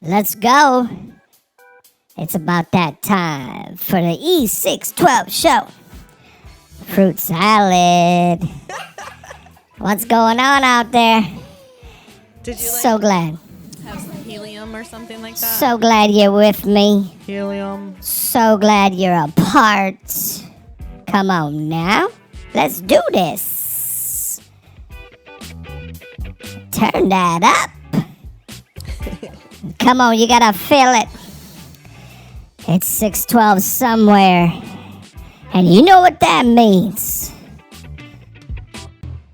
Let's go. It's about that time for the E612 show. Fruit salad. What's going on out there? Did you So glad. have some helium or something like that? So glad you're with me. Helium. So glad you're a part. Come on now. Let's do this. Turn that up. Come on, you gotta feel it. It's 612 somewhere. And you know what that means.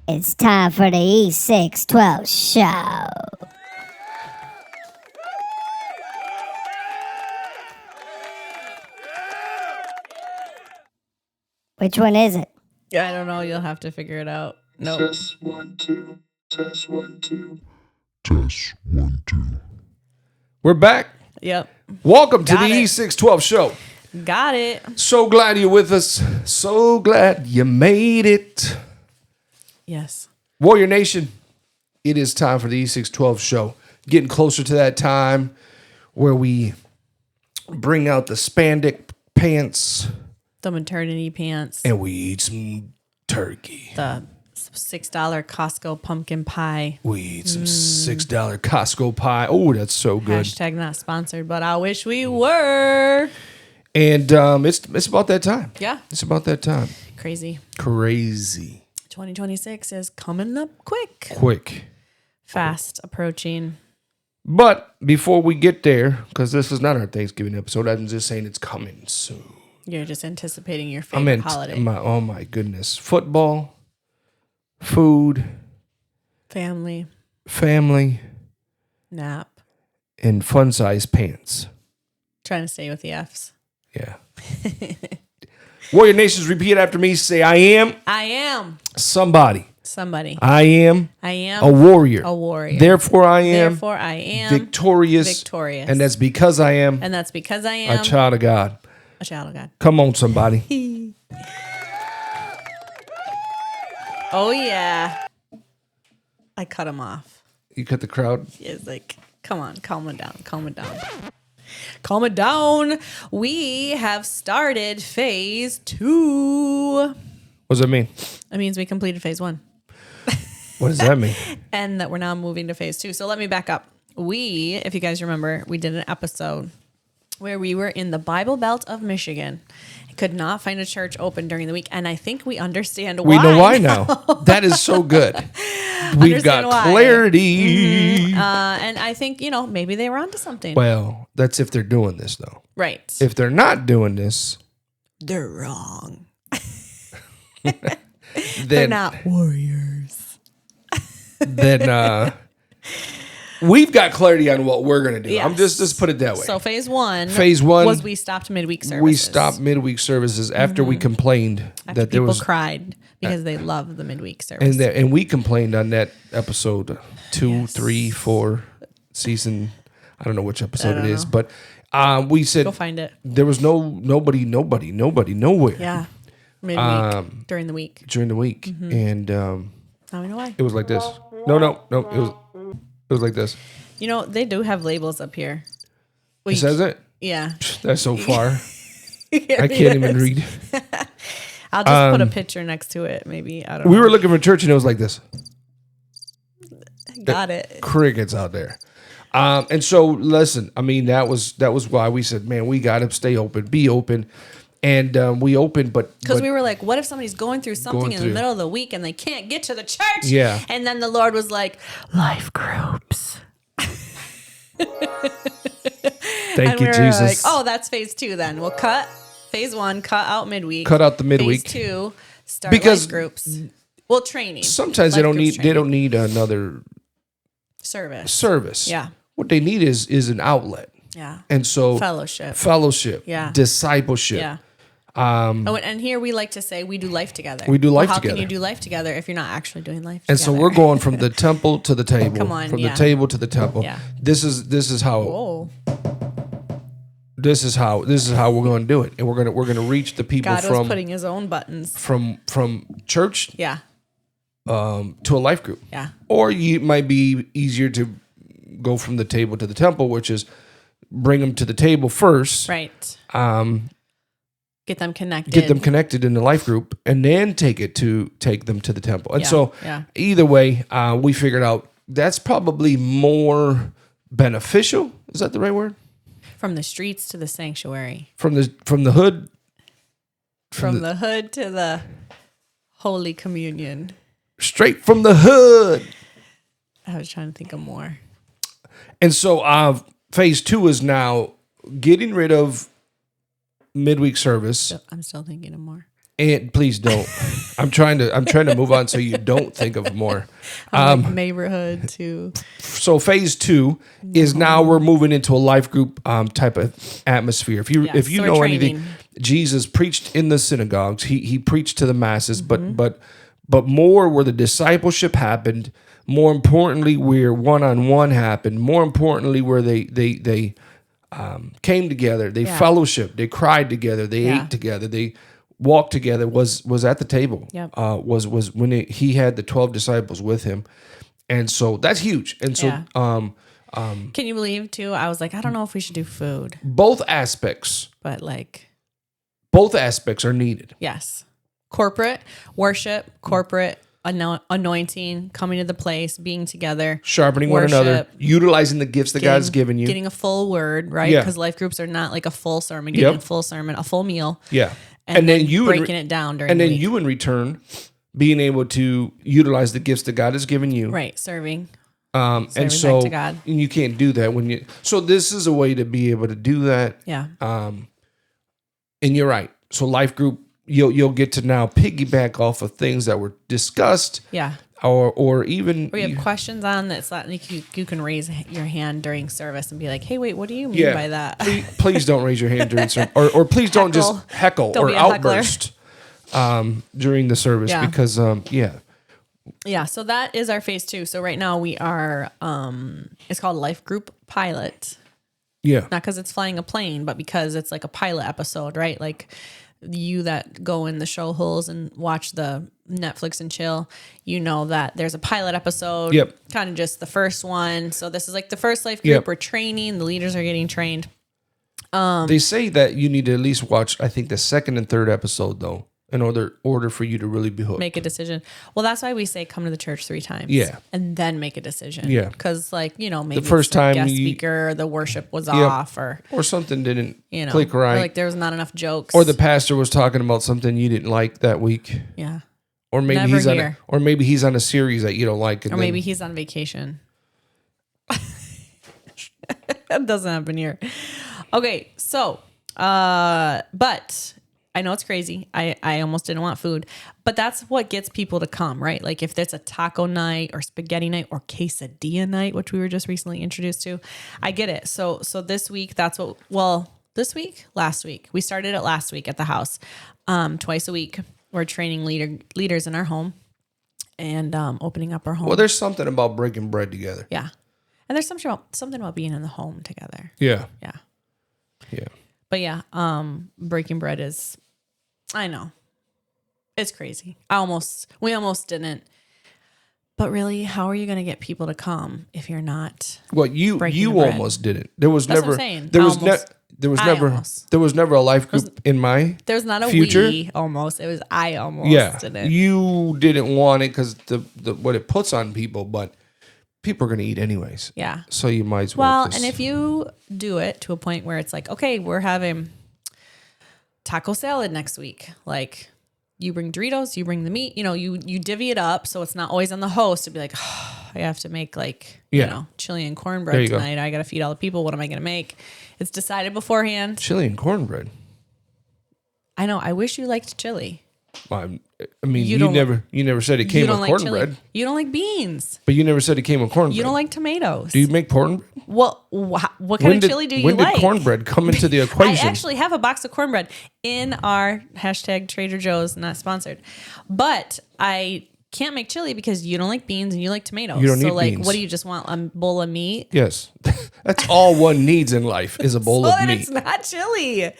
It's time for the E612 show. Which one is it? Yeah, I don't know. You'll have to figure it out. No. Test 1 2. Test 1 2. Test 1 2. We're back. Yep. Welcome to Got the it. E612 show. Got it. So glad you're with us. So glad you made it. Yes. Warrior Nation, it is time for the E612 show. Getting closer to that time where we bring out the spandex pants The maternity pants. and we eat some turkey. The $6 Costco pumpkin pie. We eat some $6 Costco pie. Oh, that's so good. Hashtag not sponsored, but I wish we were. And it's about that time. Yeah. It's about that time. Crazy. Crazy. 2026 is coming up quick. Quick. Fast approaching. But before we get there, because this is not our Thanksgiving episode, I'm just saying it's coming soon. You're just anticipating your I'm favorite in holiday. oh my goodness. Football, food, Family. family, Nap. and fun size pants. Trying to stay with the F's. Yeah. Warrior Nations, repeat after me. Say, I am I am somebody. somebody. I am I am a warrior. a warrior. Therefore, I am Therefore, I am victorious. victorious. And that's because I am And that's because I am a child of God. a child of God. Come on, somebody. Oh, yeah. I cut him off. You cut the crowd. It's like, come on, calm it down, calm it down. Calm it down. We have started phase 2. What does that mean? That means we completed phase 1. What does that mean? And that we're now moving to phase 2. So let me back up. We, if you guys remember, we did an episode where we were in the Bible Belt of Michigan. Could not find a church open during the week. And I think we understand why. We know why now. That is so good. We've got Understand why. clarity. And I think, maybe they were onto something. Well, that's if they're doing this, though. Right. If they're not doing this, They're wrong. then They're not warriors. then we've got clarity on what we're gonna do. Yes. I'm just put it that way. So phase 1. Phase 1 was we stopped midweek services. we stopped midweek services after we complained After that there people was cried because they love the midweek service. and we complained on that episode 2, 3, 4 season. I don't know which episode it is, but we said Go find it. there was nobody nowhere Yeah. Midweek during the week. during the week, and Now we know why. it was like this. No, it was like this. They do have labels up here. It says it. Yeah. That's so far. Here I it can't even is. read. I'll just put a picture next to it. Maybe. I don't know. We were looking for church, and it was like this. Got it. Crickets out there. And so, listen. I mean, that was why we said, man, we got to stay open, be open, and we opened, but Because we were like, what if somebody's going through something in the through. middle of the week and they can't get to the church? Yeah. And then the Lord was like, life groups. thank And you, we were Jesus. like, oh, that's phase 2 then. We'll cut phase 1, cut out midweek. Cut out the midweek. Phase 2, start Because life groups. Well, training. Sometimes Life groups they training. don't need another Service. service. Yeah. What they need is an outlet. Yeah. And so Fellowship. Yeah. discipleship. Yeah. And here we like to say we do life together. We do life How together. can you do life together if you're not actually doing life And together? so we're going from the temple to the table. Come on, from yeah. the table to the temple. Yeah. This is how Whoa. this is how we're going to do it, and we're going to reach the people God was from putting his own buttons. from church Yeah. to a life group. Yeah. Or it might be easier to go from the table to the temple, which is bring them to the table first. Right. Get them connected. Get them connected in the life group, and then take them to the temple. And Yeah. either way, we figured out that's probably more beneficial. Is that the right word? From the streets to the sanctuary. From the hood. From the hood to the Holy Communion. Straight from the hood. I was trying to think of more. And so phase 2 is now getting rid of midweek service. I'm still thinking of more. And please don't. I'm trying to move on so you don't think of more. Like neighborhood to. So phase 2 is now we're moving into a life group type of atmosphere. If you so know we're anything, training. Jesus preached in the synagogues. He preached to the masses, but more where the discipleship happened. More importantly, where one-on-one happened. More importantly, where they came together, they fellowshiped, they cried together, they ate together, they walked together. Was at the table. Yep. Was when he had the 12 disciples with him, and so that's huge. And so, Can you believe too? I was like, I don't know if we should do food, both aspects are needed. yes, corporate worship, corporate anointing, coming to the place, being together, Sharpening worship, one another, utilizing the gifts that God's given you. getting a full word, right? Yeah. Because life groups are not like a full sermon, getting a full sermon, a full meal. Yeah. And then you breaking it down during and the then week. you in return being able to utilize the gifts that God has given you. Right, serving. And back so to God. and you can't do that when you. So this is a way to be able to do that. Yeah. And you're right. So life group, you'll get to now piggyback off of things that were discussed. Yeah. Or even We have questions on that's not like you can raise your hand during service and be like, hey, wait, what do you mean by that? Please don't raise your hand during service, or please don't just heckle Don't or be a heckler. outburst during the service because Yeah, so that is our phase 2. So right now we are, it's called Life Group Pilot. Yeah. Not because it's flying a plane, but because it's like a pilot episode, right? Like you that go in the show holes and watch the Netflix and chill, you know that there's a pilot episode, kind of just the first one. So this is like the first life group. We're training. The leaders are getting trained. They say that you need to at least watch, I think, the second and third episode, though, in order for you to really be hooked. Make a decision. Well, that's why we say come to the church 3 times. Yeah. And then make a decision. Yeah. Because, like, maybe the first time guest speaker, or the worship was off, or something didn't you know, click right. Or like there was not enough jokes. Or the pastor was talking about something you didn't like that week. Yeah. Or maybe he's on a series that you don't like. Or maybe he's on vacation. That doesn't happen here. Okay, so but I know it's crazy. I almost didn't want food, but that's what gets people to come, right? Like if there's a taco night or spaghetti night or quesadilla night, which we were just recently introduced to, I get it. So this week, last week, we started it last week at the house. Twice a week, we're training leaders in our home and opening up our home. Well, there's something about breaking bread together. Yeah. And there's something about being in the home together. Yeah. Yeah. Yeah. But yeah, breaking bread is, I know, it's crazy. We almost didn't. But really, how are you going to get people to come if you're not? Well, you bread? Almost didn't. There was That's never. what I'm saying. There was never a life group in my. There's not a future. we almost. It was I almost. Yeah, didn't. you didn't want it because the what it puts on people, but people are going to eat anyways. Yeah. So you might as well. Well, and if you do it to a point where it's like, okay, we're having taco salad next week, like. You bring Doritos, you bring the meat, you divvy it up. So it's not always on the host to be like, oh, I have to make chili and cornbread tonight. I got to feed all the people. What am I going to make? It's decided beforehand. Chili and cornbread. I know. I wish you liked chili. Well, I mean, you never said it came with cornbread. Chili. You don't like beans. But you never said it came with cornbread. You don't like tomatoes. Do you make cornbread? Well, what kind of chili do you like? When did cornbread come into the equation? I actually have a box of cornbread in our hashtag Trader Joe's, not sponsored. But I can't make chili because you don't like beans and you like tomatoes. You don't need beans. What do you just want? A bowl of meat? Yes. That's all one needs in life is a bowl of meat. It's not chili.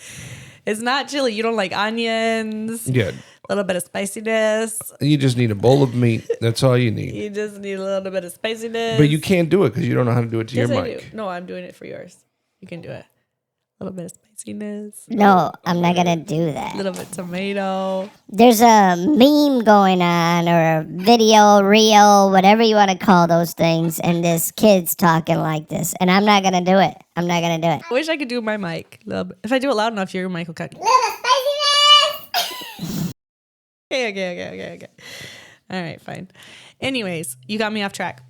It's not chili. You don't like onions. Yeah. little bit of spiciness. You just need a bowl of meat. That's all you need. You just need a little bit of spiciness. But you can't do it because you don't know how to do it to Yes, your I mic. do. No, I'm doing it for yours. You can do it. A little bit of spiciness. No, I'm not gonna do A that. little bit of tomato. There's a meme going on, or a video, reel, whatever you want to call those things, and this kid's talking like this, and I'm not gonna do it. I'm not gonna do it. I wish I could do my mic. If I do it loud enough, your mic will cut. Okay. All right, fine. Anyways, you got me off track.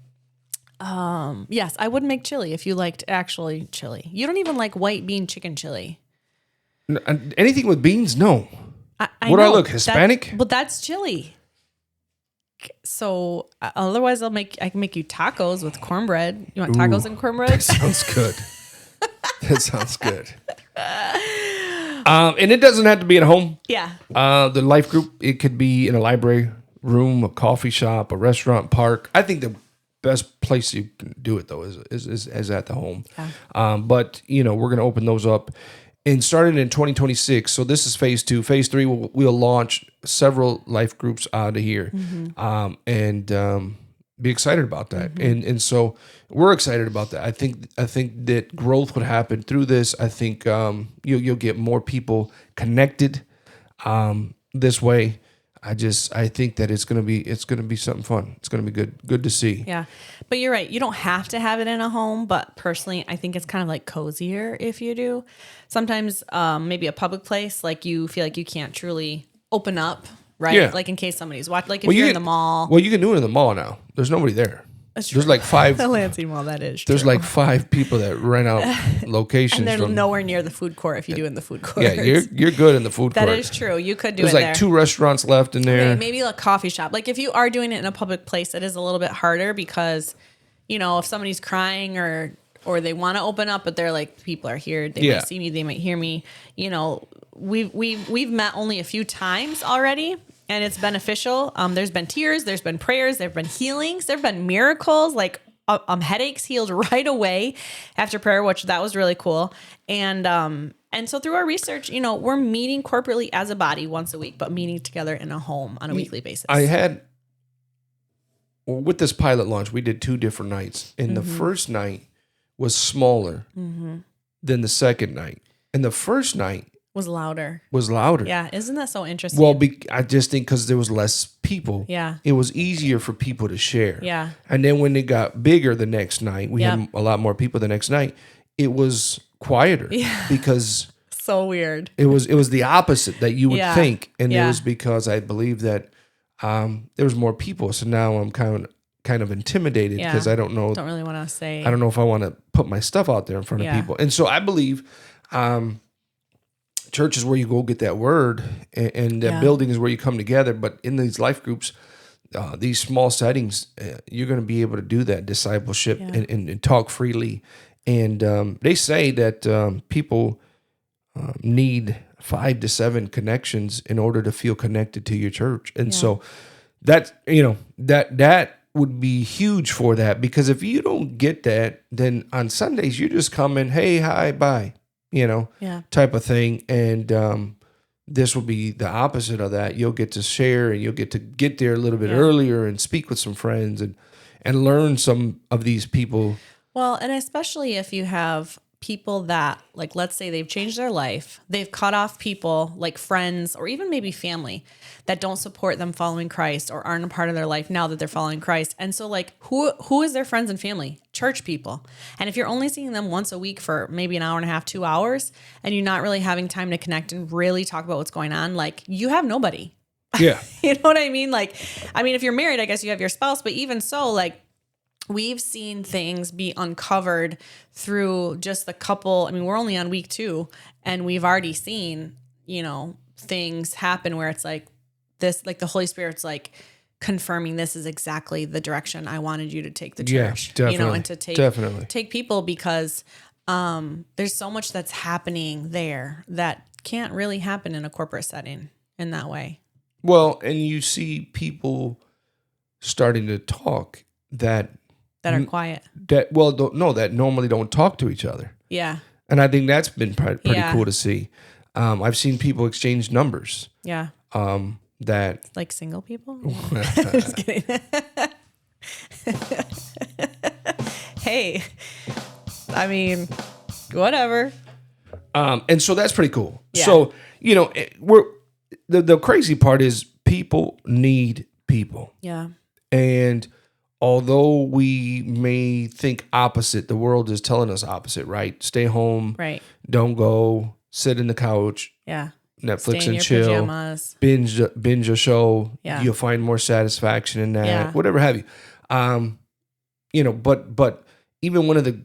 Yes, I would make chili if you liked actually chili. You don't even like white bean chicken chili. Anything with beans? No. I What do I know. look, Hispanic? But that's chili. So otherwise, I can make you tacos with cornbread. You want tacos and cornbread? Sounds good. That sounds good. And it doesn't have to be at home. Yeah. The life group, it could be in a library room, a coffee shop, a restaurant, park. I think the best place you can do it though is at the home. Yeah. But we're going to open those up and started in 2026. So this is phase 2. Phase 3 we'll launch several life groups out of here, and be excited about that. And so we're excited about that. I think that growth would happen through this. I think you'll get more people connected this way. I think that it's gonna be something fun. It's gonna be good to see. Yeah. But you're right. You don't have to have it in a home, but personally, I think it's kind of like cozier if you do. Sometimes maybe a public place, like you feel like you can't truly open up, right? Yeah. Like in case somebody's watching, like if you're in the mall. Well, you can do it in the mall now. There's nobody there. That's true. There's like 5. The Lansing Mall, that is true. There's like 5 people that rent out locations. And they're from, nowhere near the food court if you do in the food court. Yeah, you're good in the food court. That is true. You could do There's it like there. 2 restaurants left in there. Okay, maybe a coffee shop. Like if you are doing it in a public place, it is a little bit harder because, if somebody's crying or they want to open up, but they're like, people are here, they might see me, they might hear me. We've met only a few times already, and it's beneficial. There's been tears, there's been prayers, there've been healings, there've been miracles, like headaches healed right away after prayer, which that was really cool. And so through our research, we're meeting corporately as a body once a week, but meeting together in a home on a weekly basis. With this pilot launch, we did 2 different nights, and the first night was smaller than the second night, and the first night was louder. Yeah, isn't that so interesting? Well, I just think because there was less people, Yeah. it was easier for people to share. Yeah. And then when it got bigger the next night, we had a lot more people the next night. It was quieter because So weird. it was the opposite that you would Yeah. think, and Yeah. it was because I believe that there was more people. So now I'm kind of intimidated because I don't know. Don't really want to say. I don't know if I want to put my stuff out there in front of people. And so I believe church is where you go get that word, and that building is where you come together. But in these life groups, these small settings, you're going to be able to do that discipleship and talk freely. And they say that people need 5 to 7 connections in order to feel connected to your church. And so that would be huge for that, because if you don't get that, then on Sundays you just come in, hey, hi, bye, type of thing. And this will be the opposite of that. You'll get to share, and you'll get to get there a little bit earlier and speak with some friends and learn some of these people. Well, and especially if you have people that, like, let's say they've changed their life, they've cut off people like friends or even maybe family that don't support them following Christ or aren't a part of their life now that they're following Christ. And so, like, who is their friends and family? Church people. And if you're only seeing them once a week for maybe an hour and a half, 2 hours, and you're not really having time to connect and really talk about what's going on, like, you have nobody. Yeah. You know what I mean? Like, I mean, if you're married, I guess you have your spouse, but even so, like, we've seen things be uncovered through just the couple. I mean, we're only on week 2, and we've already seen, things happen where it's like this, like the Holy Spirit's like confirming this is exactly the direction I wanted you to take the church, definitely, and to take people, because there's so much that's happening there that can't really happen in a corporate setting in that way. Well, and you see people starting to talk that are quiet. That normally don't talk to each other. Yeah. And I think that's been pretty cool to see. I've seen people exchange numbers. Yeah. that Like single people? Just kidding. Hey, I mean, whatever. and so that's pretty cool. Yeah. So, we're the crazy part is people need people. Yeah. And although we may think opposite, the world is telling us opposite, right? Stay home. Right. Don't go. Sit in the couch. Yeah. Netflix Stay in and your chill. pajamas. Binge a show. Yeah. You'll find more satisfaction in that. Yeah. Whatever have you. But even one of the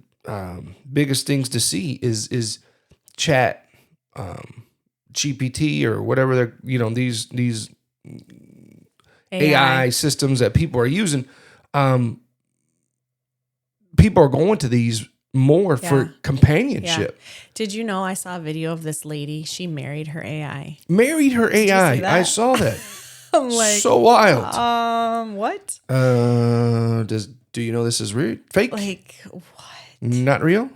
biggest things to see is chat, GPT or whatever they're these AI systems that people are using. People are going to these more for companionship. Did you know I saw a video of this lady? She married her AI. Married her you see AI. that? I saw that. I'm like, So wild. what? Do you know this is real? Fake? Like, what? Not real?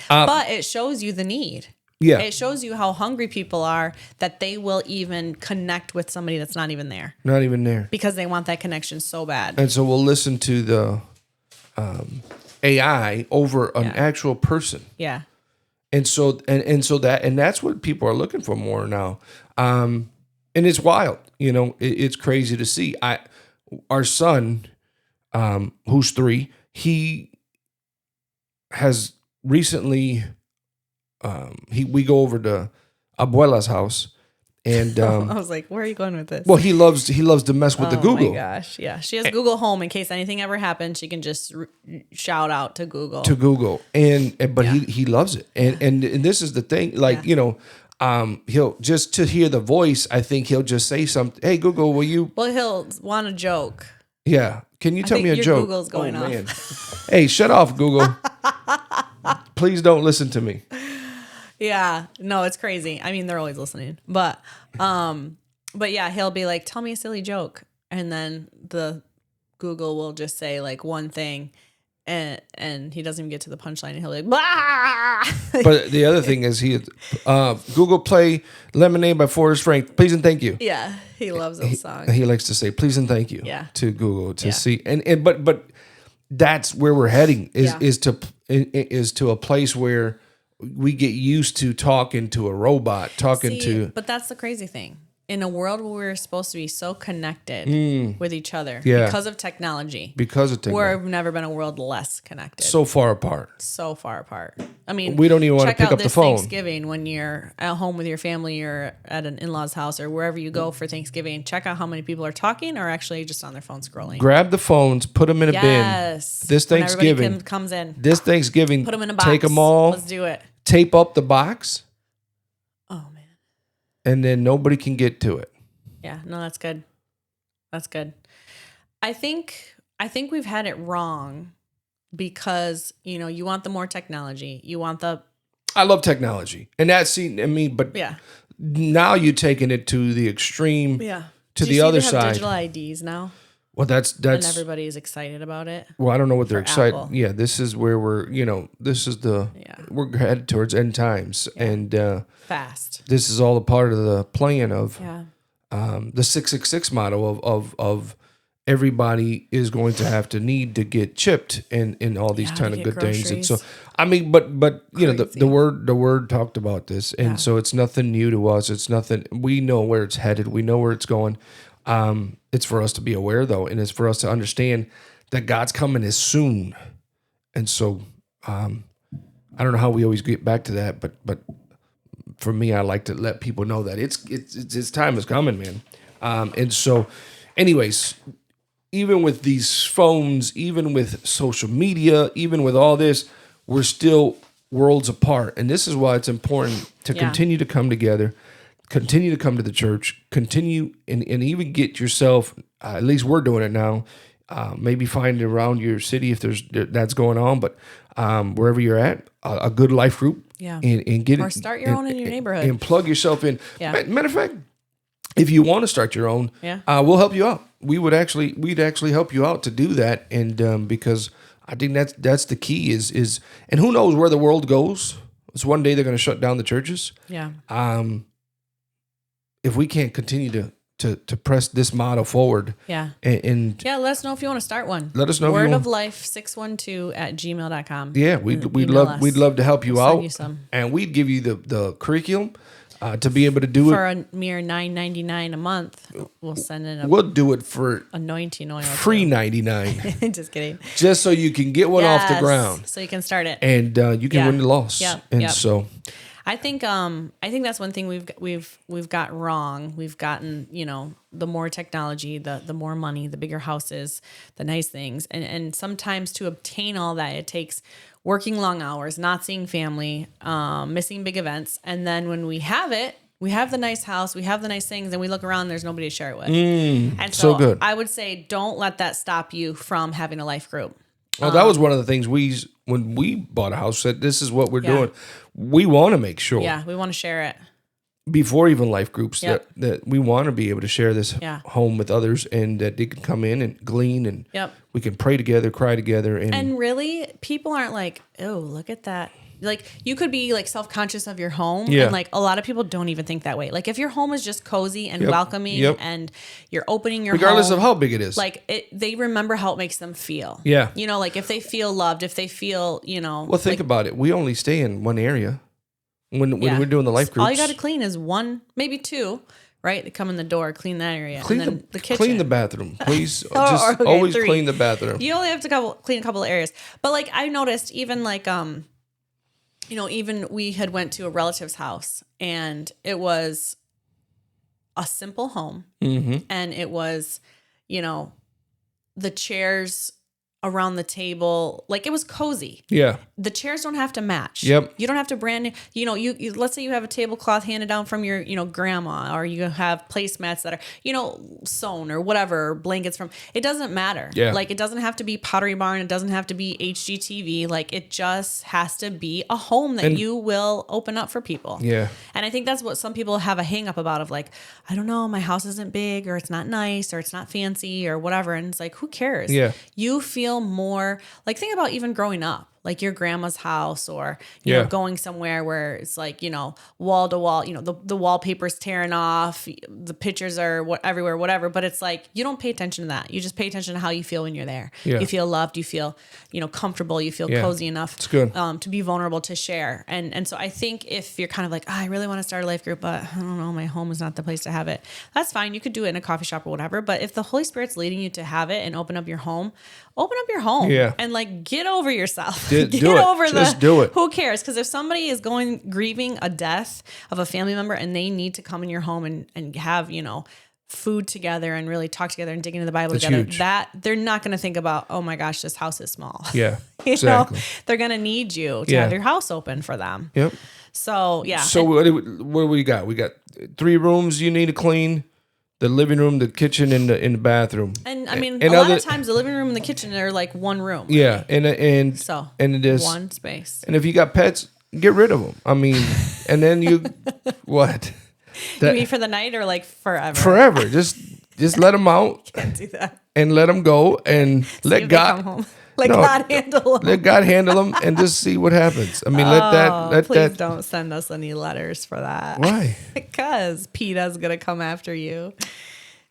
But it shows you the need. Yeah. It shows you how hungry people are that they will even connect with somebody that's not even there Not even there. because they want that connection so bad. And so we'll listen to the AI over an actual person. Yeah. And so and that's what people are looking for more now. And it's wild, it's crazy to see. Our son, who's 3, he has recently we go over to Abuela's house, and I was like, where are you going with this? well, he loves to mess with the Google. Oh my gosh. Yeah. She has Google Home in case anything ever happens. She can just shout out to Google. But he loves it. And this is the thing, like, he'll just to hear the voice, I think he'll just say something. Hey, Google, will you? Well, he'll want a joke. Yeah. Can you tell me a your joke? Google's going off. Man. Hey, shut off, Google. Please don't listen to me. Yeah. No, it's crazy. I mean, they're always listening. But yeah, he'll be like, tell me a silly joke. And then the Google will just say like one thing and he doesn't even get to the punchline and he'll be like, bah! But the other thing is Google play Lemonade by Forrest Frank. Please and thank you. Yeah. He loves those songs. He likes to say please and thank you to Google to see. But that's where we're heading is to a place where we get used to talking to a robot, But that's the crazy thing. In a world where we're supposed to be so connected with each other because of technology. We've never been a world less connected. So far apart. I mean, we don't even want to pick up the this phone. Thanksgiving when you're at home with your family or at an in-laws house or wherever you go for Thanksgiving, check out how many people are talking or actually just on their phone scrolling. Grab the phones, put them in a bin. Yes. This When Thanksgiving everybody comes in. This Thanksgiving, Put them in a box. take them all. Let's do it. Tape up the box. Oh man. And then nobody can get to it. Yeah, no, that's good. That's good. I think we've had it wrong because, you want the more technology. You want the I love technology. And that's but now you're taking it to the extreme to the other side. Digital IDs now. Well, that's and everybody is excited about it. Well, I don't know what they're excited. Apple. Yeah, this is where we're, we're headed towards end times and Fast. This is all a part of the plan of the 666 model of everybody is going to have to need to get chipped in all these kind of good things. And so, but the word talked about this. And so it's nothing new to us. It's nothing, we know where it's headed. We know where it's going. It's for us to be aware though. And it's for us to understand that God's coming is soon. And so, I don't know how we always get back to that, but for me, I like to let people know that it's time is coming, man. And so anyways, even with these phones, even with social media, even with all this, we're still worlds apart. And this is why it's important to continue to come together, continue to come to the church, continue and even get yourself, at least we're doing it now, maybe find around your city if that's going on, but wherever you're at, a good life group. Yeah. And get or start your own in your neighborhood. And plug yourself in. Yeah. Matter of fact, if you want to start your own, we'll help you out. We'd actually help you out to do that. And because I think that's the key is and who knows where the world goes. It's one day they're going to shut down the churches. Yeah. If we can't continue to to press this model forward. Yeah. And Yeah, let us know if you want to start one. Let us know if you Word want- of life 612@gmail.com. yeah, we'd love to help you We'll out. send you some. And we'd give you the curriculum to be able to do For it. a mere $9.99 a month, we'll send in a We'll do it for anointing oil. free $99, Just kidding. just so you can get one off the Yes, ground, so you can start it. and you can Yeah. win the loss. Yep, And yep. so, I think that's one thing we've got wrong. We've gotten, the more technology, the more money, the bigger houses, the nice things, and sometimes to obtain all that, it takes working long hours, not seeing family, missing big events, and then when we have it. We have the nice house, we have the nice things, and we look around and there's nobody to share it with. And so good. I would say don't let that stop you from having a life group. well, that was one of the things when we bought a house, said this is what we're doing. We want to make sure. Yeah, we want to share it. Before even life groups, Yep. that we want to be able to share this Yeah. home with others, and that they can come in and glean, and Yep. we can pray together, cry together, And really, people aren't like, oh, look at that. Like, you could be like self-conscious of your home. Yeah. And like a lot of people don't even think that way. Like, if your home is just cozy and Yep. welcoming Yep. and you're opening your regardless home, of how big it is. like they remember how it makes them feel. Yeah. Like if they feel loved, if they feel, Well, think about it. We only stay in one area when yeah. we're doing the life groups. All you got to clean is one, maybe two, right? They come in the door, clean that area. clean and then the kitchen. clean the bathroom, please. Oh, Just okay, always 3. clean the bathroom. You only have to clean a couple of areas. But like I noticed even like even we had went to a relative's house and it was a simple home and it was, the chairs around the table, like it was cozy. Yeah. The chairs don't have to match. Yep. You don't have to brand new, you let's say you have a tablecloth handed down from your, grandma, or you have placemats that are, sewn or whatever, blankets from, it doesn't matter. Yeah. Like it doesn't have to be Pottery Barn. It doesn't have to be HGTV. Like it just has to be a home that you will open up for people. Yeah. And I think that's what some people have a hang up about of like, I don't know, my house isn't big or it's not nice or it's not fancy or whatever. And it's like, who cares? Yeah. You feel more like, think about even growing up, like your grandma's house or, Yeah. going somewhere where it's like, wall to wall, the wallpaper's tearing off, the pictures are everywhere, whatever. But it's like, you don't pay attention to that. You just pay attention to how you feel when you're there. Yeah. You feel loved, you feel, comfortable, you feel Yeah. cozy enough It's good. to be vulnerable, to share. And so I think if you're kind of like, I really want to start a life group, but I don't know, my home is not the place to have it. That's fine. You could do it in a coffee shop or whatever. But if the Holy Spirit's leading you to have it and open up your home Yeah. and like get over yourself. Do Get it. over Just do it. Who cares? Because if somebody is grieving a death of a family member and they need to come in your home and have, food together and really talk together and dig into the Bible That's together, huge. that they're not going to think about, oh my gosh, this house is small. Yeah. You Exactly. know, they're going to need you to Yeah. have your house open for them. Yep. So, yeah. So what do we got? We got 3 rooms you need to clean: the living room, the kitchen, and the bathroom. And I mean, and a lot other- of times the living room and the kitchen are like one room. Yeah, and So, and it is one space. And if you got pets, get rid of them. I mean, and then you what? You mean for the night or like forever? Forever. Just let them out Can't do that. and let them go and See let if they God come home. Let No, God handle them. let God handle them and just see what happens. I mean, let Please that. don't send us any letters for that. Why? Because PETA's going to come after you.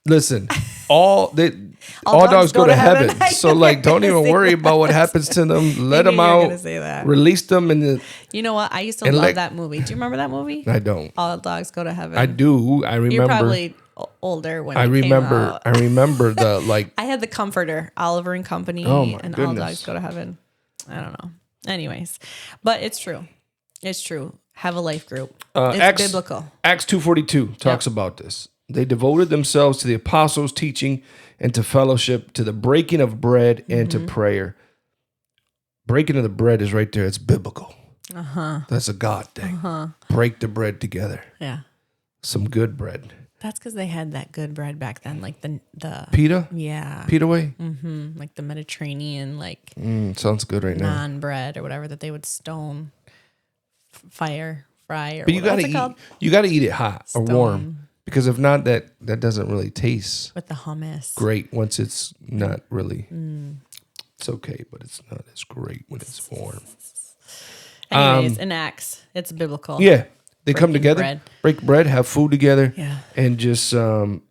Listen, all dogs go to heaven. So like, don't even worry about what happens to them. Let knew them you were out. gonna say that. Release them, and You know what? I used to And love let- that movie. Do you remember that movie? I don't. All dogs go to heaven. I do. I remember. You're probably older when I it came remember. out. I remember the like. I had the Comforter, Oliver and Company, Oh, my and All goodness. Dogs Go to Heaven. I don't know. Anyways, but it's true. It's true. Have a life group. It's biblical. Acts 2:42 talks about this. They devoted themselves to the apostles' teaching and to fellowship, to the breaking of bread and to prayer. Breaking of the bread is right there. It's biblical. That's a God thing. Break the bread together. Yeah. Some good bread. That's because they had that good bread back then, like the Pita? yeah, Pita way? like the Mediterranean, like Sounds good right now. naan bread or whatever that they would stone, fire, fry, or But you what's gotta it called? you gotta eat it hot or warm. Stone. Because if not, that doesn't really taste With the hummus. great once it's not really. It's okay, but it's not as great when it's warm. Anyways, in Acts, it's biblical. Yeah. They come breaking together, bread. break bread, have food together, Yeah. and just and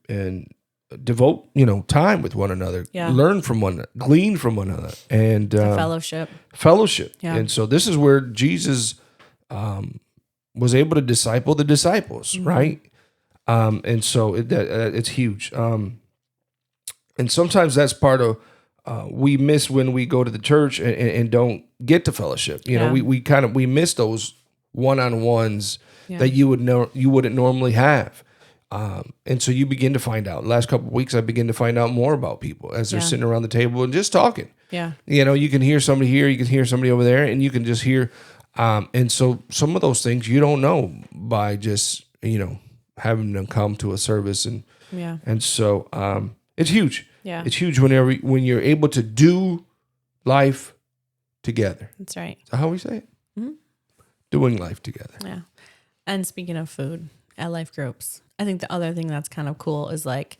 devote time with one another, Yeah. learn from one another, glean from one another, and Fellowship. fellowship. Yeah. And so this is where Jesus was able to disciple the disciples, right? And so it's huge. And sometimes that's part of we miss when we go to the church and don't get to fellowship. Yeah. We miss those one-on-ones Yeah. that you wouldn't normally have. And so you begin to find out. The last couple of weeks, I begin to find out more about people as they're Yeah. sitting around the table and just talking. Yeah. You can hear somebody here, you can hear somebody over there, and you can just hear. And so some of those things you don't know by just having them come to a service, and Yeah. so it's huge. Yeah. It's huge when you're able to do life together. That's right. Is that how we say it? Doing life together. Yeah. And speaking of food at life groups, I think the other thing that's kind of cool is like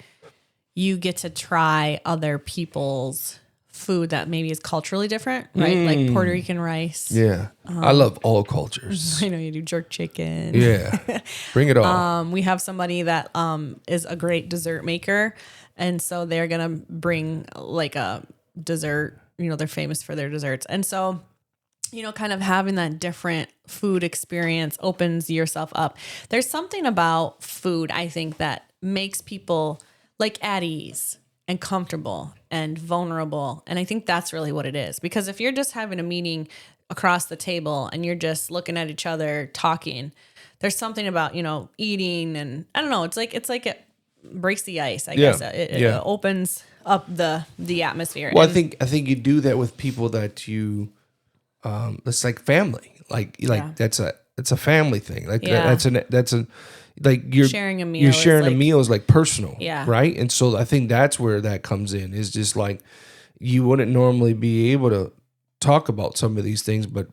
you get to try other people's food that maybe is culturally different, right? Like Puerto Rican rice. Yeah, I love all cultures. I know you do jerk chicken. Yeah, bring it on. We have somebody that is a great dessert maker, and so they're gonna bring like a dessert. They're famous for their desserts, and so kind of having that different food experience opens yourself up. There's something about food, I think, that makes people like at ease and comfortable and vulnerable. And I think that's really what it is. Because if you're just having a meeting across the table and you're just looking at each other talking, there's something about, eating, and I don't know, it's like it breaks the ice, I guess. It opens up the atmosphere. Well, I think you do that with people that you it's like family. Like that's a family thing. Like that's a like you're sharing a meal. You're sharing a meal is like personal. Yeah. Right. And so I think that's where that comes in, is just like you wouldn't normally be able to talk about some of these things, but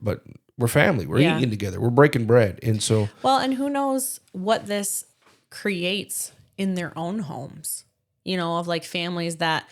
we're family. We're eating together. We're breaking bread. And so and who knows what this creates in their own homes, of like families that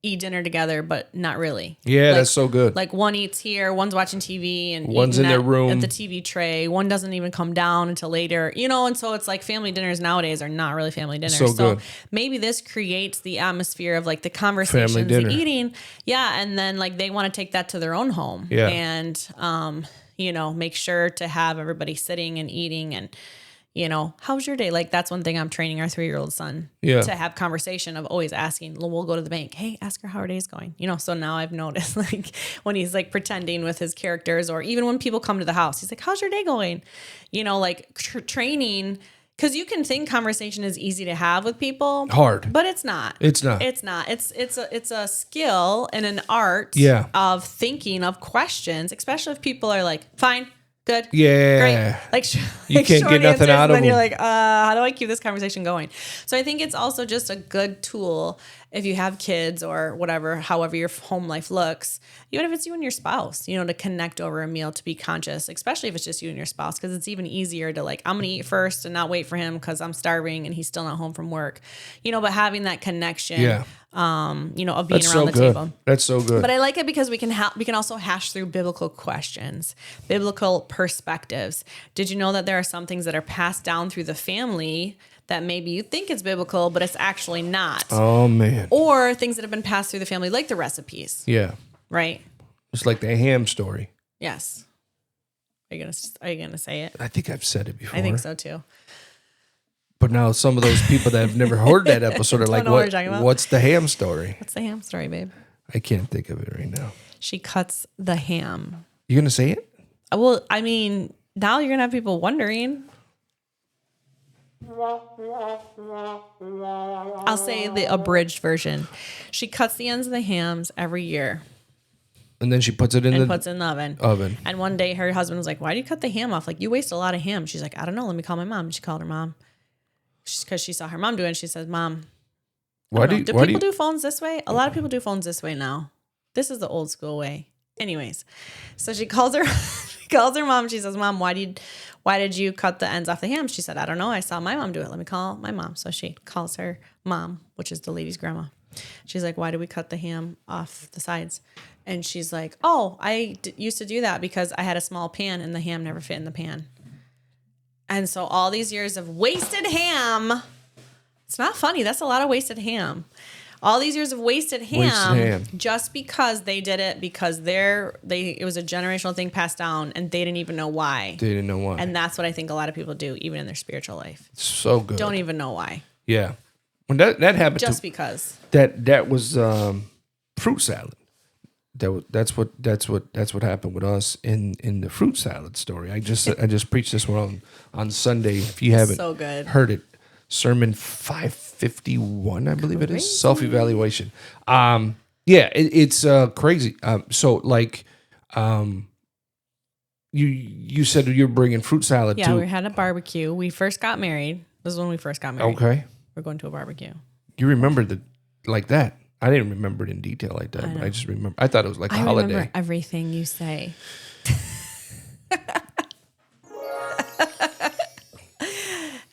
eat dinner together, but not really. Yeah, that's so good. Like one eats here, one's watching TV, and one's in their room at the TV tray. One doesn't even come down until later, and so it's like family dinners nowadays are not really family dinners. So good. Maybe this creates the atmosphere of like the conversations, the eating. Yeah. And then like they want to take that to their own home. Yeah. And, make sure to have everybody sitting and eating, and, how's your day? Like that's one thing I'm training our 3-year-old son to have conversation of always asking. We'll go to the bank. Hey, ask her how her day's going. So now I've noticed like when he's like pretending with his characters, or even when people come to the house, he's like, how's your day going? Like training, because you can think conversation is easy to have with people. Hard. But it's not. It's not. It's not. It's a skill and an art of thinking of questions, especially if people are like, fine. Good. Yeah. Great. Like you can't get nothing out of them. them. You're like, how do I keep this conversation going? So I think it's also just a good tool if you have kids or whatever, however your home life looks, even if it's you and your spouse, to connect over a meal, to be conscious, especially if it's just you and your spouse, because it's even easier to like, I'm going to eat first and not wait for him because I'm starving and he's still not home from work, but having that connection, of being around the table. That's so good. But I like it because we can also hash through biblical questions, biblical perspectives. Did you know that there are some things that are passed down through the family that maybe you think it's biblical, but it's actually not? Oh man. Or things that have been passed through the family, like the recipes. Yeah. Right. It's like the ham story. Yes. Are you gonna say it? I think I've said it before. I think so too. But now some of those people that have never heard that episode are like, what's the ham story? What's the ham story, babe? I can't think of it right now. She cuts the ham. You gonna say it? Well, I mean, now you're gonna have people wondering. I'll say the abridged version. She cuts the ends of the hams every year. And then she puts it in the oven. Oven. And one day her husband was like, why do you cut the ham off? Like, you waste a lot of ham. She's like, I don't know. Let me call my mom. And she called her mom. Because she saw her mom do it. And she says, Mom, do people do phones this way? A lot of people do phones this way now. This is the old school way. Anyways, so she calls her mom. She says, Mom, why did you cut the ends off the ham? She said, I don't know. I saw my mom do it. Let me call my mom. So she calls her mom, which is the lady's grandma. She's like, why did we cut the ham off the sides? And she's like, oh, I used to do that because I had a small pan and the ham never fit in the pan. And so all these years of wasted ham, it's not funny. That's a lot of wasted ham. All these years of wasted ham, just because they did it because it was a generational thing passed down and they didn't even know why. They didn't know why. And that's what I think a lot of people do, even in their spiritual life. So good. Don't even know why. Yeah. When that happened, just because that was fruit salad. That's what happened with us in the fruit salad story. I just preached this one on Sunday. If you haven't so good. heard it, sermon 551, I believe it is, self-evaluation. It's crazy. So like, you said you're bringing fruit salad too. Yeah, we had a barbecue. We first got married. This is when we first got married. Okay. We're going to a barbecue. You remembered it like that. I didn't remember it in detail like that, but I just remember. I thought it was like a holiday. I remember everything you say.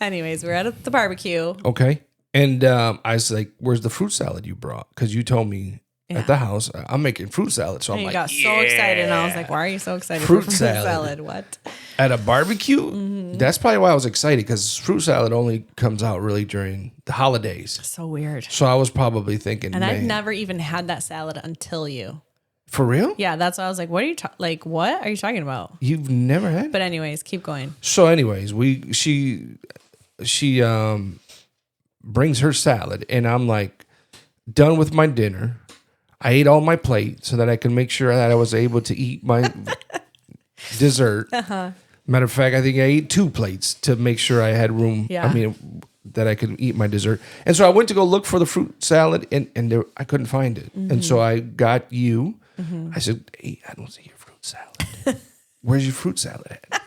Anyways, we're at the barbecue. Okay. And I was like, where's the fruit salad you brought? Because you told me at the house, I'm making fruit salad. So and I'm like, got so excited. And I was like, why are you so excited fruit for fruit salad? What? At a barbecue? Mm-hmm. That's probably why I was excited, because fruit salad only comes out really during the holidays. So weird. So I was probably thinking, and I've never even had that salad until you. For real? Yeah, that's why I was like, what are you what are you talking about? You've never had? But anyways, keep going. So anyways, she brings her salad, and I'm like done with my dinner. I ate all my plate so that I can make sure that I was able to eat my dessert. Uh-huh. Matter of fact, I think I ate 2 plates to make sure I had room. Yeah. I mean, that I could eat my dessert. And so I went to go look for the fruit salad, and I couldn't find it. Mm-hmm. And so I got you. Mm-hmm. I said, hey, I don't see your fruit salad. Where's your fruit salad at?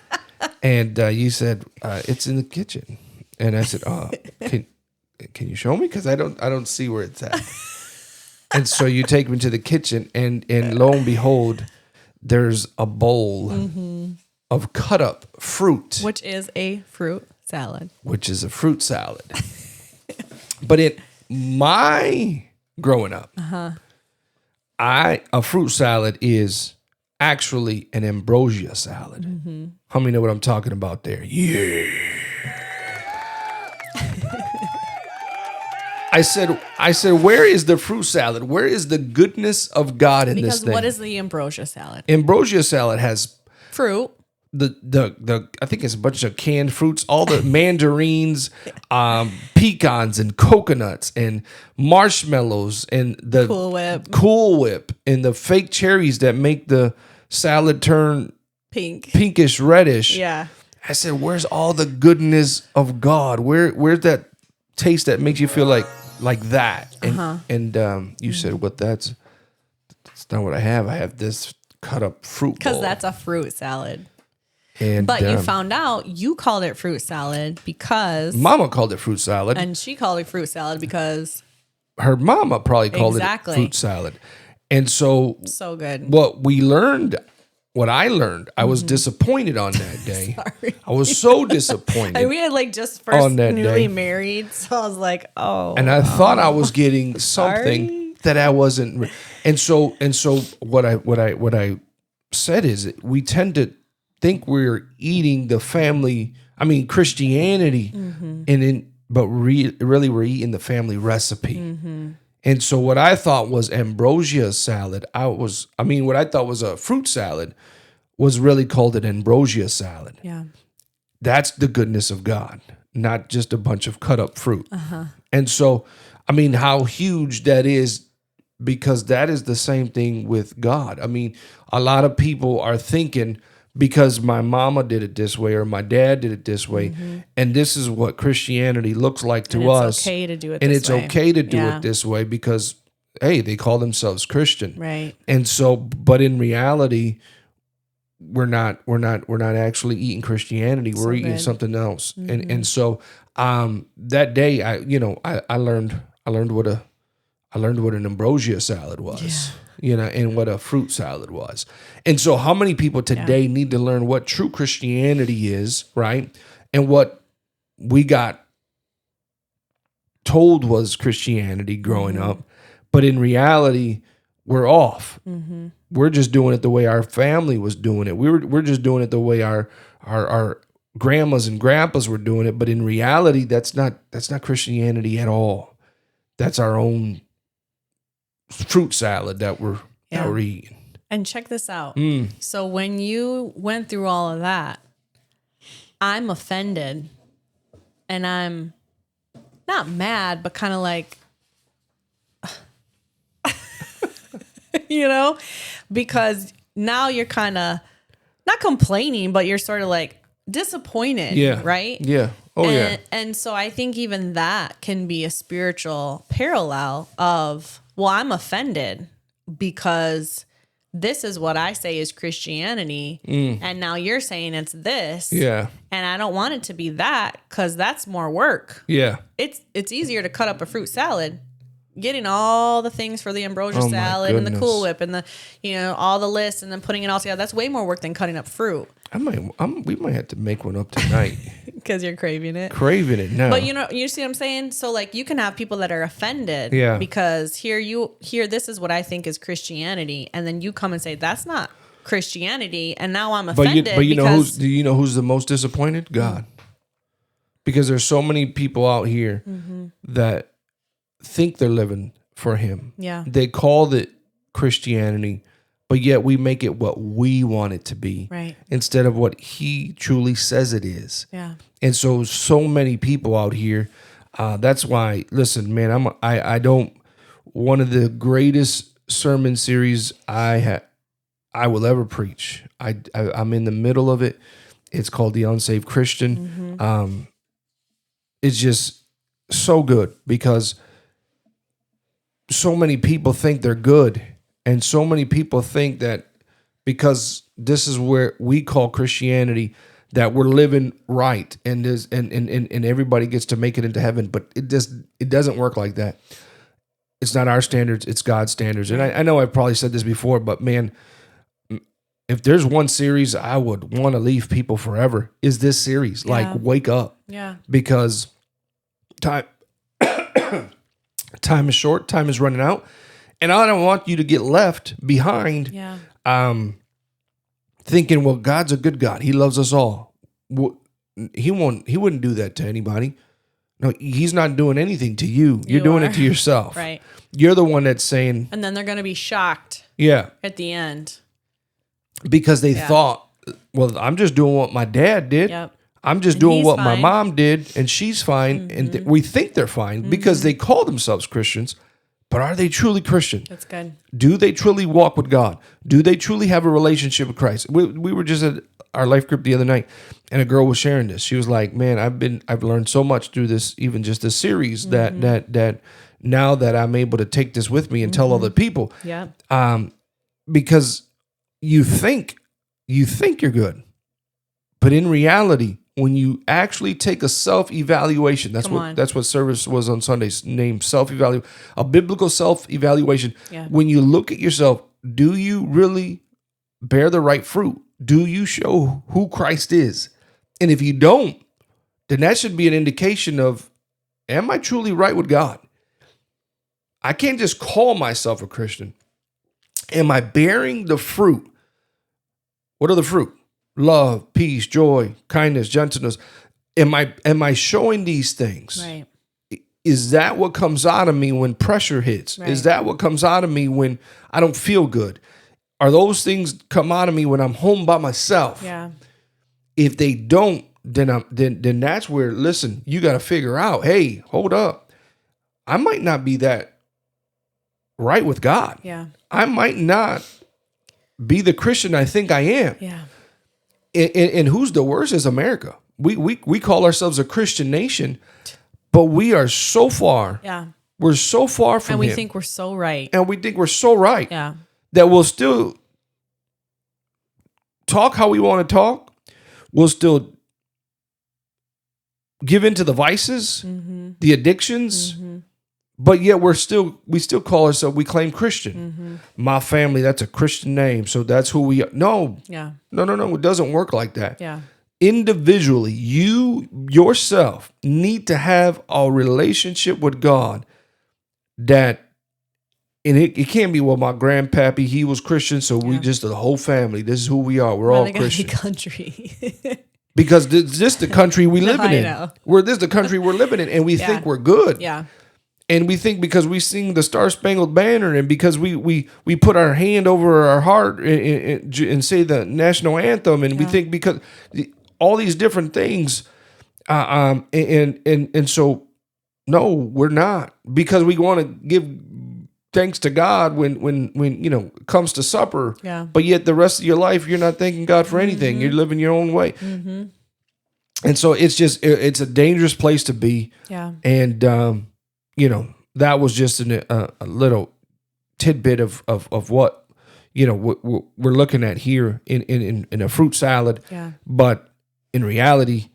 And you said, it's in the kitchen. And I said, oh, can you show me? Because I don't see where it's at. And so you take me to the kitchen, and lo and behold, there's a bowl of cut up fruit. Which is a fruit salad. But in my growing up, a fruit salad is actually an ambrosia salad. Mm-hmm. How many know what I'm talking about there? Yeah. I said, where is the fruit salad? Where is the goodness of God in this thing? Because what is the ambrosia salad? Ambrosia salad has fruit. The I think it's a bunch of canned fruits, all the mandarins, pecans and coconuts and marshmallows and the Cool Whip and the fake cherries that make the salad turn pinkish reddish. Yeah. I said, where's all the goodness of God? Where's that taste that makes you feel like that? And you said, well, that's not what I have. I have this cut up fruit bowl. Because that's a fruit salad. But you found out you called it fruit salad because Mama called it fruit salad. And she called it fruit salad because her mama probably called it fruit salad. And so good. What I learned, I was disappointed on that day. Sorry. I was so disappointed. And we had just first newly married, so I was like, oh. And I thought I was getting something that I wasn't. And so what I said is we tend to think we're eating the family. I mean Christianity, but really we're eating the family recipe. Mm-hmm. And so what I thought was ambrosia salad, what I thought was a fruit salad was really called an ambrosia salad. Yeah. That's the goodness of God, not just a bunch of cut up fruit. Uh-huh. And so, how huge that is, because that is the same thing with God. A lot of people are thinking, because my mama did it this way or my dad did it this way, and this is what Christianity looks like to us. It's okay to do it and this it's way. okay to do it this way because, hey, they call themselves Christian. Right. And so, but in reality, we're not actually eating Christianity. We're eating something else. Mm-hmm. And so that day I learned what an ambrosia salad was. Yeah. And what a fruit salad was. And so how many people today need to learn what true Christianity is, right? And what we got told was Christianity growing up, but in reality, we're off. Mm-hmm. We're just doing it the way our family was doing it. We're just doing it the way our grandmas and grandpas were doing it, but in reality, that's not Christianity at all. That's our own fruit salad that we're eating. And check this out. So when you went through all of that, I'm offended, and I'm not mad, but kind of like, because now you're kind of not complaining, but you're sort of like disappointed, right? Yeah. Oh, yeah. And so I think even that can be a spiritual parallel of, well, I'm offended because this is what I say is Christianity, and now you're saying it's this. Yeah. And I don't want it to be that, because that's more work. Yeah. It's easier to cut up a fruit salad, getting all the things for the ambrosia Oh, my salad and the goodness. Cool Whip and the all the lists, and then putting it all together. That's way more work than cutting up fruit, We might have to make one up tonight. because you're craving it. Craving it now. But you see what I'm saying? So like, you can have people that are offended because here this is what I think is Christianity, and then you come and say that's not Christianity, and now I'm offended. But you know who's the most disappointed? God. Because there's so many people out here that think they're living for him. Yeah. They call it Christianity, but yet we make it what we want it to be. Right. Instead of what he truly says it is. Yeah. And so many people out here. That's why, listen, man, one of the greatest sermon series I will ever preach. I'm in the middle of it. It's called The Unsaved Christian. It's just so good because so many people think they're good, and so many people think that because this is where we call Christianity, that we're living right, and everybody gets to make it into heaven. But it doesn't work like that. It's not our standards; it's God's standards. And I know I've probably said this before, but man, if there's one series I would want to leave people forever, is this series. Like, wake up. Yeah. Because time is short, time is running out, and I don't want you to get left behind. Yeah. Thinking, well, God's a good God. He loves us all. He wouldn't do that to anybody. No, he's not doing anything to you. You're doing it to yourself. Right. You're the one that's saying. And then they're going to be shocked. Yeah. At the end. Because they thought, well, I'm just doing what my dad did. Yep. I'm just doing what my mom did, and she's fine. And we think they're fine because they call themselves Christians. But are they truly Christian? That's good. Do they truly walk with God? Do they truly have a relationship with Christ? We were just at our life group the other night, and a girl was sharing this. She was like, "Man, I've learned so much through this, even just this series, that now that I'm able to take this with me and tell other people." Yeah. Because you think you're good, but in reality, when you actually take a self-evaluation, that's what service was on Sundays, named self-evaluation, a biblical self-evaluation. Yeah. When you look at yourself, do you really bear the right fruit? Do you show who Christ is? And if you don't, then that should be an indication of, am I truly right with God? I can't just call myself a Christian. Am I bearing the fruit? What are the fruit? Love, peace, joy, kindness, gentleness. Am I showing these things? Right. Is that what comes out of me when pressure hits? Right. Is that what comes out of me when I don't feel good? Are those things come out of me when I'm home by myself? Yeah. If they don't, then that's where, listen, you got to figure out, hey, hold up. I might not be that right with God. Yeah. I might not be the Christian I think I am. Yeah. And who's the worst is America. We call ourselves a Christian nation, but we are so far. Yeah. We're so far from And we him. think we're so right. And we think we're so right. Yeah. That we'll still talk how we want to talk. We'll still give into the vices, the addictions, but yet we still call ourselves, we claim Christian. My family, that's a Christian name, so that's who we are. No. Yeah. No, it doesn't work like that. Yeah. Individually, you yourself need to have a relationship with God that, and it can't be, well, my grandpappy, he was Christian, so we just, the whole family, this is who we are. We're all They gotta be Christian. country. Because this is the country we living I in. know. This is the country we're living in, and we Yeah. think we're good. Yeah. And we think because we sing the Star Spangled Banner, and because we put our hand over our heart and say the national anthem, and we think because all these different things, and so no, we're not, because we want to give thanks to God when it comes to supper. Yeah. But yet the rest of your life you're not thanking God for anything. You're living your own way. And so it's a dangerous place to be. Yeah. And that was just a little tidbit of what we're looking at here in a fruit salad. Yeah. But in reality,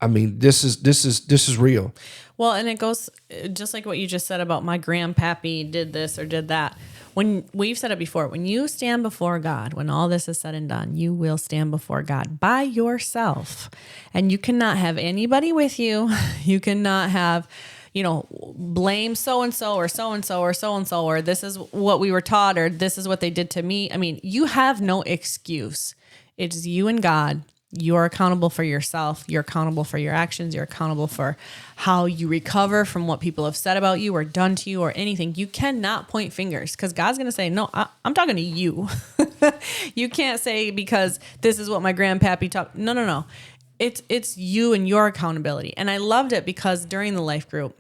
I mean, this is real. Well, and it goes just like what you just said about my grandpappy did this or did that. When we've said it before, when you stand before God, when all this is said and done, you will stand before God by yourself, and you cannot have anybody with you. You cannot have, blame so-and-so or so-and-so or so-and-so, or this is what we were taught, or this is what they did to me. I mean, you have no excuse. It's you and God. You're accountable for yourself. You're accountable for your actions. You're accountable for how you recover from what people have said about you or done to you or anything. You cannot point fingers, because God's going to say, no, I'm talking to you. You can't say because this is what my grandpappy taught. No. It's you and your accountability. And I loved it because during the life group,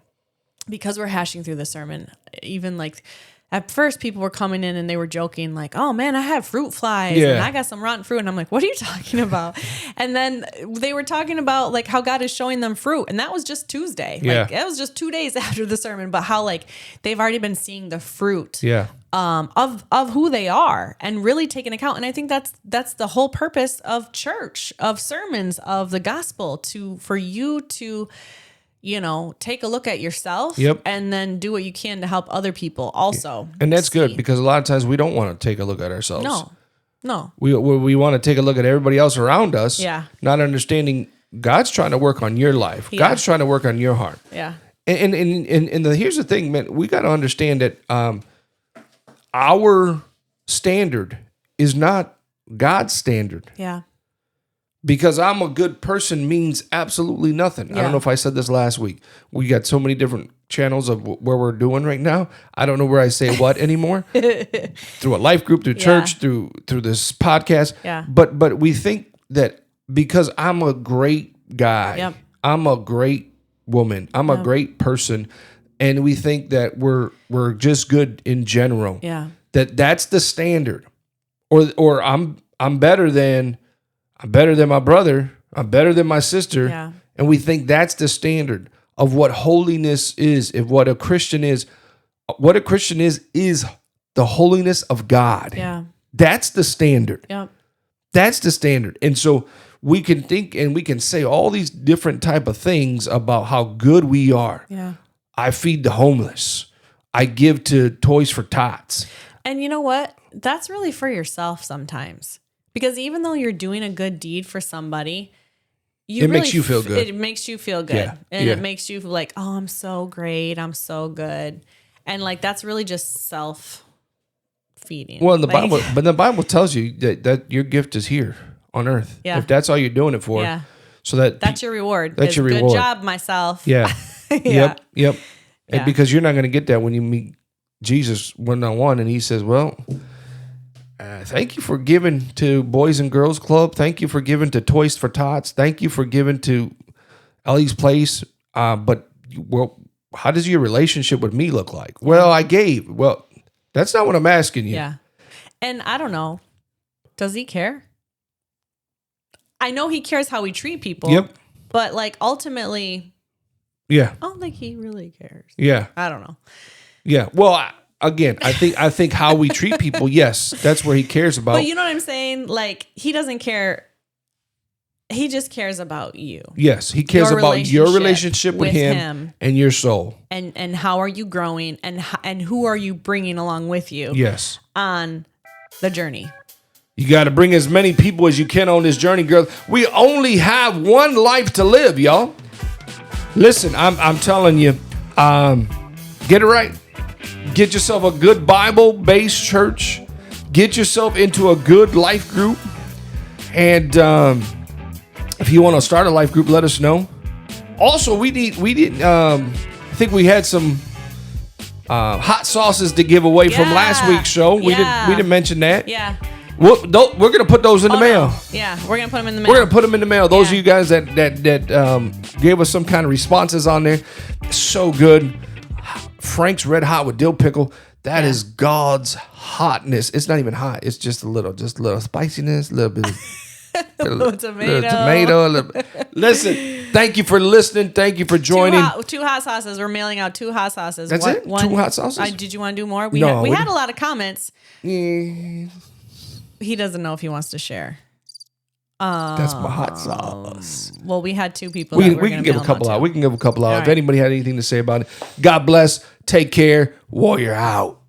because we're hashing through the sermon, even like at first people were coming in and they were joking like, oh man, I have fruit flies and I got some rotten fruit. And I'm like, what are you talking about? And then they were talking about like how God is showing them fruit. And that was just Tuesday. Like it was just 2 days after the sermon, but how like they've already been seeing the fruit of who they are and really taking account. And I think that's the whole purpose of church, of sermons, of the gospel, for you to take a look at yourself and then do what you can to help other people also. And that's good, because a lot of times we don't want to take a look at ourselves. No. We want to take a look at everybody else around us, not understanding God's trying to work on your life. Yeah. God's trying to work on your heart. Yeah. And here's the thing, man, we got to understand that our standard is not God's standard. Yeah. Because I'm a good person means absolutely nothing. I don't know if I said this last week. We got so many different channels of where we're doing right now. I don't know where I say what anymore. Through a life group, through church, through this podcast. Yeah. But we think that because I'm a great guy, I'm a great woman, I'm a great person, and we think that we're just good in general. Yeah. That's the standard. Or I'm better than my brother. I'm better than my sister. Yeah. And we think that's the standard of what holiness is, if what a Christian is. What a Christian is the holiness of God. Yeah. That's the standard. Yep. That's the standard. And so we can think and we can say all these different type of things about how good we are. Yeah. I feed the homeless. I give to Toys for Tots. And you know what? That's really for yourself sometimes. Because even though you're doing a good deed for somebody, it makes you feel good. It makes you feel good. Yeah. And it makes you like, oh, I'm so great. I'm so good. And like, that's really just self-feeding. Well, the Bible tells you that your gift is here on earth. Yeah. If that's all you're doing it for. Yeah. So that's your reward. That's your reward. Good job, myself. Yeah. Yeah. Yep. And Yeah. because you're not going to get that when you meet Jesus one-on-one and he says, well, thank you for giving to Boys and Girls Club. Thank you for giving to Toys for Tots. Thank you for giving to Ellie's Place. But how does your relationship with me look like? Well, I gave. Well, that's not what I'm asking you. Yeah. And I don't know. Does he care? I know he cares how we treat people. Yep. But like ultimately, Yeah. I don't think he really cares. Yeah. I don't know. Yeah. Well, I think how we treat people, yes, that's where he cares about. But you know what I'm saying? Like, he doesn't care. He just cares about you. Yes, he cares about your relationship with him and your soul. And how are you growing, and who are you bringing along with you? Yes. On the journey. You got to bring as many people as you can on this journey, girl. We only have one life to live, y'all. Listen, I'm telling you, get it right. Get yourself a good Bible-based church. Get yourself into a good life group, and If you want to start a life group, let us know. Also, we didn't. I think we had some hot sauces to give away from last week's show. We didn't mention that. Yeah. We're gonna put those in the mail. No. Yeah, we're gonna put them in the mail. We're gonna put them in the mail. Those of you guys that gave us some kind of responses on there, so good. Frank's Red Hot with dill pickle. That is God's hotness. It's not even hot. It's just a little spiciness, a little bit of little tomato. Listen, thank you for listening. Thank you for joining. Two hot sauces. We're mailing out 2 hot sauces. That's it? 2 hot sauces? Did you want to do more? We No, had a lot of comments. Yeah. He doesn't know if he wants to share. That's my hot sauce. Well, we had 2 people. We can give a couple out. We can give a couple out. If anybody had anything to say about it, God bless. Take care. Warrior out.